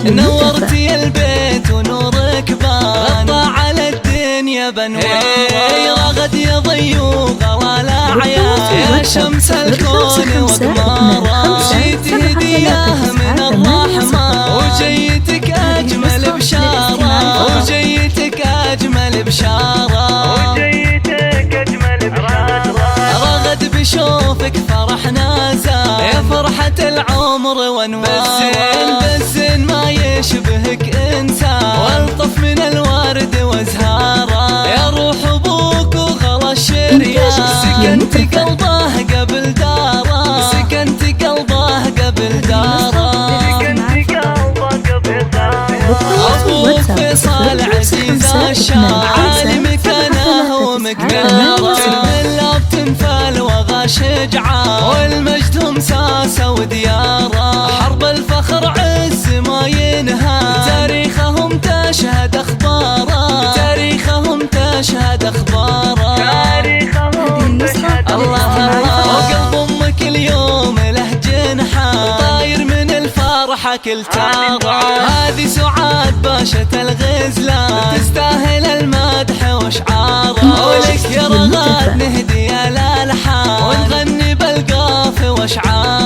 نورتي البيت ونورك بان غطى على الدنيا بانوار رغد يا ضيوف والاعياد يا شمس الكون وقمارة جيت هدية من الرحمن وجيتك اجمل بشارة وجيتك اجمل بشارة رغد بشوفك فرحنا زاد يا فرحة العمر وانوار بزين ما يشبهك انسان والطف من الورد وازهاره يا روح ابوك وغلا الشريان سكنت قلبه قبل داره سكنت قلبه قبل داره ابوك فيصل عزيز الشام عالي مكانه ومقداره بالله بتنفل وغا شجعان والمجد مساسه ودياره حرب الفخر عز ما ينهى تاريخهم تشهد اخباره تاريخهم تشهد اخباره الله الله وقلب امك اليوم له جنحه طاير من الفرحه كل تاره هذه سعاد باشا الغزلان تستاهل المدح واشعاره ولك يا رغد نهدي الالحان ونغني بالقاف واشعار